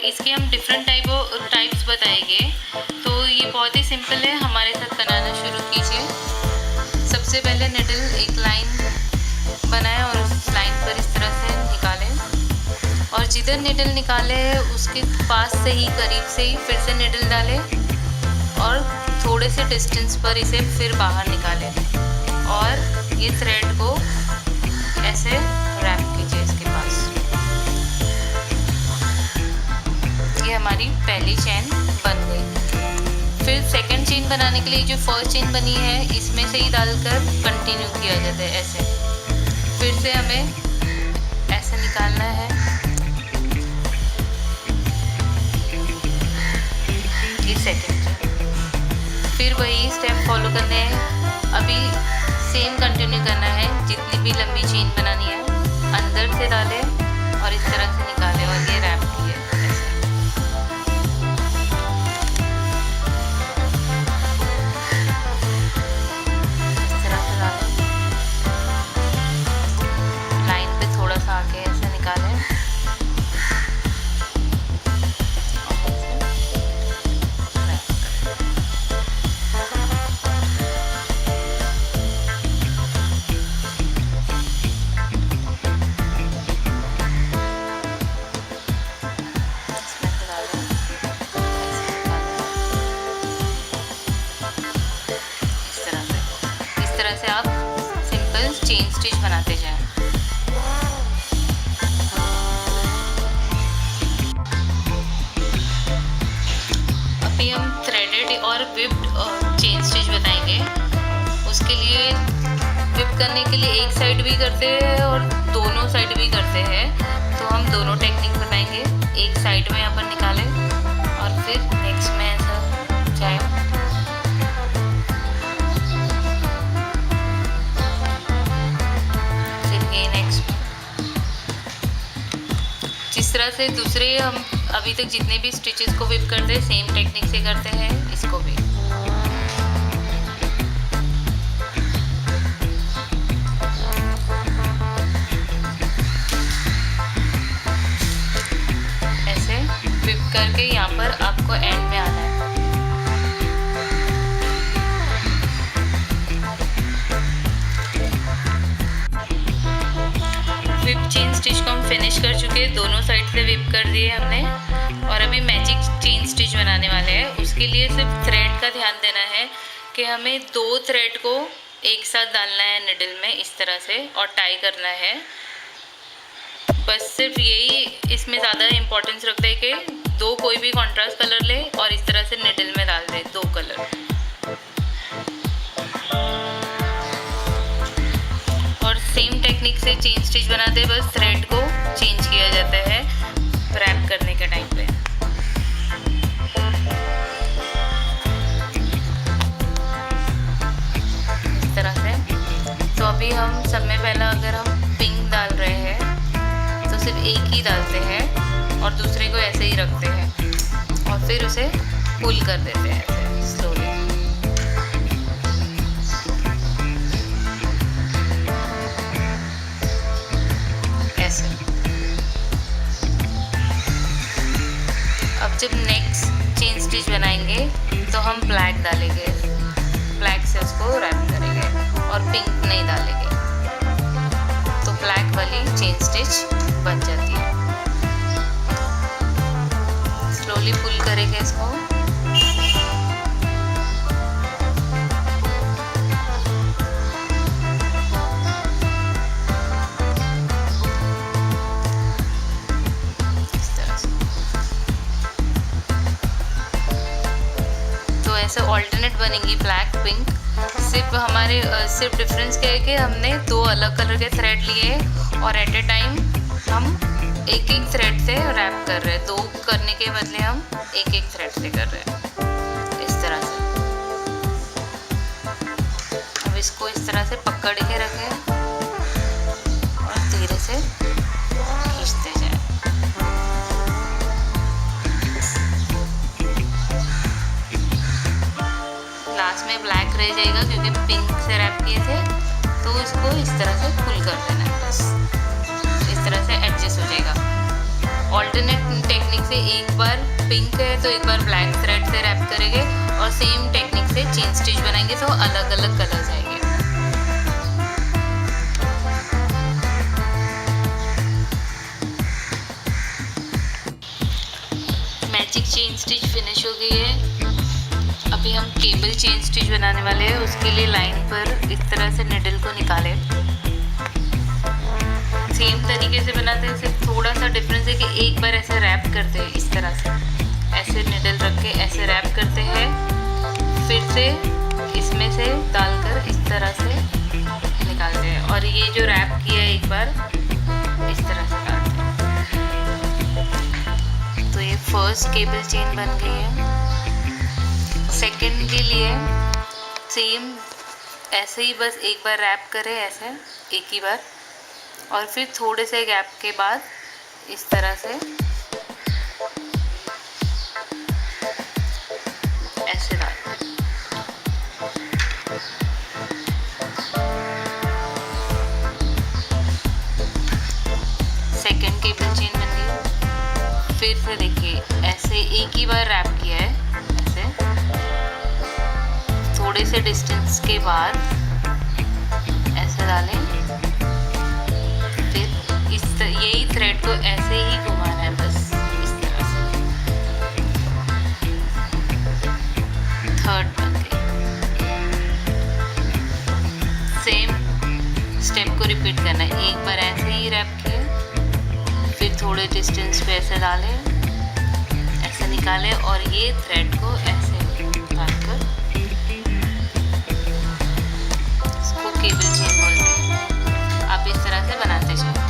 इसके हम different types बताएंगे। तो ये बहुत ही सिंपल है, हमारे साथ बनाना शुरू कीजिए। सबसे पहले निडल एक लाइन बनाएं और उस लाइन पर इस तरह से निकालें, और जिधर निडल निकाले उसके पास से ही, करीब से ही फिर से निडल डालें और थोड़े से डिस्टेंस पर इसे फिर बाहर निकालें और ये थ्रेड को ऐसे रैप कीजिए इसके पास। ये हमारी पहली चेन बन गई। फिर सेकंड चेन बनाने के लिए जो फर्स्ट चेन बनी है इसमें से ही डालकर कंटिन्यू किया जाता है ऐसे। फिर से हमें ऐसे निकालना है, ये सेकंड चेन। फिर वही स्टेप फॉलो करने हैं, अभी सेम कंटिन्यू करना है। जितनी भी लंबी चेन बनानी है अंदर से डालें और इस तरह से निकालें और ये रैप किए ऐसे। इस तरह से डालें, लाइन पे थोड़ा सा आके ऐसे निकालें। इस तरह से आप सिंपल चेन स्टिच बनाते जाएं। अभी हम थ्रेडेड और विप्ड चेन स्टिच बताएंगे। उसके लिए विप करने के लिए एक साइड भी करते हैं और दोनों साइड भी करते हैं, तो हम दोनों टेक्निक बताएंगे। एक साइड में अपन निकालें और फिर नेक्स्ट में ऐसा जाए। जिस तरह से दूसरे हम अभी तक जितने भी स्टिचेस को विप करते हैं सेम टेक्निक से करते हैं इसको भी। ऐसे विप करके यहाँ पर आपको एंड में आना है। विप चेन स्टिच को हम फिनिश कर चुके हैं, दोनों साइड से विप कर दिए हमने। और अभी मैजिक चेन स्टिच बनाने वाले हैं। उसके लिए सिर्फ थ्रेड का ध्यान देना है कि हमें 2 थ्रेड को एक साथ डालना है निडल में इस तरह से और टाई करना है। बस सिर्फ यही इसमें ज़्यादा इम्पोर्टेंस रखता है कि 2 कोई भी कॉन्ट्रास्ट कलर ले और इस तरह से निडल में डाल दे 2 कलर। और सेम टेक्निक से चेन स्टिच बनाते, बस थ्रेड को चेंज किया जाता है रैप करने के टाइम पे। इस तरह से। तो अभी हम सब में पहला अगर हम पिंक डाल रहे हैं तो सिर्फ एक ही डालते हैं और दूसरे को ऐसे ही रखते हैं और फिर उसे पुल कर देते हैं ऐसे स्लोली। अब जब नेक्स्ट चेन स्टिच बनाएंगे तो हम ब्लैक डालेंगे, ब्लैक से उसको रैप करेंगे और पिंक नहीं डालेंगे, तो ब्लैक वाली चेन स्टिच बन जाती है। स्लोली पुल करेंगे इसको। ऐसे ऑल्टरनेट बनेंगी ब्लैक पिंक। सिर्फ डिफरेंस क्या है कि हमने 2 अलग कलर के थ्रेड लिए और एट ए टाइम हम एक थ्रेड से रैप कर रहे हैं। 2 करने के बदले हम एक थ्रेड से कर रहे हैं इस तरह से। अब इसको इस तरह से पकड़ के रखें और धीरे से खींचते जाएं। लास्ट में ब्लैक रह जाएगा क्योंकि पिंक से रैप किए थे, तो इसको इस तरह से पुल कर देना है, बस इस तरह से एडजस्ट हो जाएगा। ऑल्टरनेट टेक्निक से एक बार पिंक है तो एक बार ब्लैक थ्रेड से रैप करेंगे और सेम टेक्निक से चेन स्टिच बनाएंगे तो अलग अलग कलर्स आएंगे। मैजिक चेन स्टिच फिनिश हो गई है। अभी हम केबल चेन स्टिच बनाने वाले हैं। उसके लिए लाइन पर इस तरह से निडल को निकालें। सेम तरीके से बनाते हैं, सिर्फ थोड़ा सा डिफरेंस है कि एक बार ऐसे रैप करते हैं, इस तरह से ऐसे निडल रख के ऐसे रैप करते हैं, फिर से इसमें से डालकर इस तरह से निकालते हैं और ये जो रैप किया है एक बार इस तरह से डालते हैं। तो ये फर्स्ट केबल चेन बन गई है। सेकंड के लिए सेम ऐसे ही बस एक बार रैप करें ऐसे एक ही बार और फिर थोड़े से गैप के बाद इस तरह से ऐसे डाल। सेकंड केबल चेन बन गई। फिर से देखिए ऐसे एक ही बार रैप किया है, ऐसे थोड़े से डिस्टेंस के बाद ऐसे डालें। यही थ्रेड को ऐसे ही घुमाना है बस इस तरह से। थर्ड बन गई। सेम स्टेप को रिपीट करना है। एक बार ऐसे ही रैप किए, फिर थोड़े डिस्टेंस पे ऐसे डालें, ऐसे निकालें और ये थ्रेड को ऐसे डालकर इसको केबल चेन बोलते हैं। आप इस तरह से बनाते जाएं।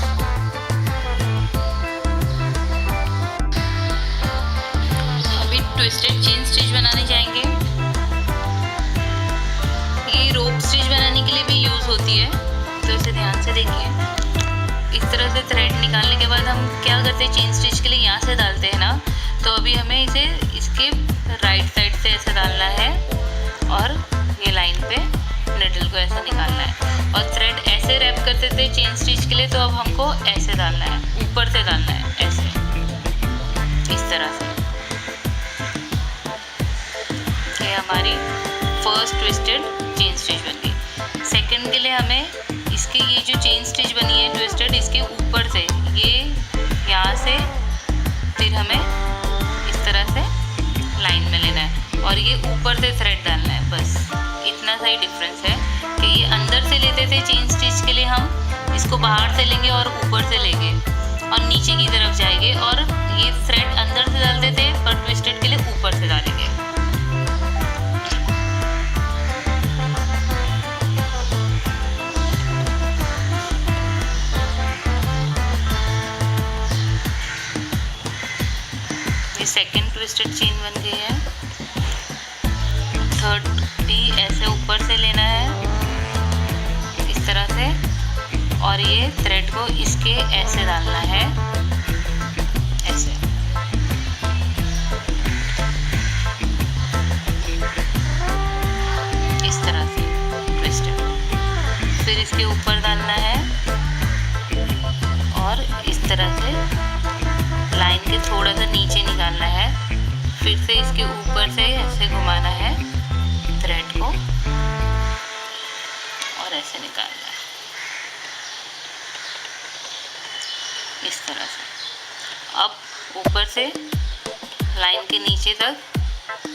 ट्विस्टेड चेन स्टिच बनाने जाएंगे। ये रोप स्टिच बनाने के लिए भी यूज़ होती है, तो इसे ध्यान से देखिए। इस तरह से थ्रेड निकालने के बाद हम क्या करते हैं, चेन स्टिच के लिए यहाँ से डालते हैं ना, तो अभी हमें इसे इसके राइट साइड से ऐसे डालना है और ये लाइन पे निडल को ऐसे निकालना है। और थ्रेड ऐसे रैप करते थे चेन स्टिच के लिए, तो अब हमको ऐसे डालना है, ऊपर से डालना है ऐसे, इस तरह से। हमारी फर्स्ट ट्विस्टेड चेन स्टिच बन गई। सेकंड के लिए हमें इसके ये जो चेन स्टिच बनी है ट्विस्टेड, इसके ऊपर से ये यहाँ से फिर हमें इस तरह से लाइन में लेना है और ये ऊपर से थ्रेड डालना है। बस इतना सा ही डिफरेंस है कि ये अंदर से लेते थे चेन स्टिच के लिए, हम इसको बाहर से लेंगे और ऊपर से लेंगे और नीचे की तरफ जाएंगे, और ये थ्रेड अंदर से डालते थे पर ट्विस्टेड के लिए ऊपर से डालेंगे। सेकेंड ट्विस्टेड चेन बन गई है। थर्ड भी ऐसे ऊपर से लेना है इस तरह से और ये थ्रेड को इसके ऐसे डालना है, ऐसे। इस तरह से ट्विस्टेड, फिर इसके ऊपर डालना है और इस तरह से लाइन के थोड़ा सा नीचे निकालना है, फिर से इसके ऊपर से ऐसे घुमाना है थ्रेड को और ऐसे निकालना है इस तरह से। अब ऊपर से लाइन के नीचे तक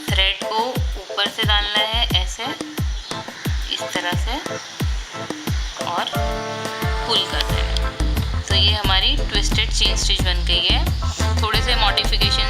थ्रेड को ऊपर से डालना है ऐसे, इस तरह से, और पुल कर देना है। तो ये हमारी ट्विस्टेड चेन स्टिच बन गई है। थोड़े से मॉडिफिकेशन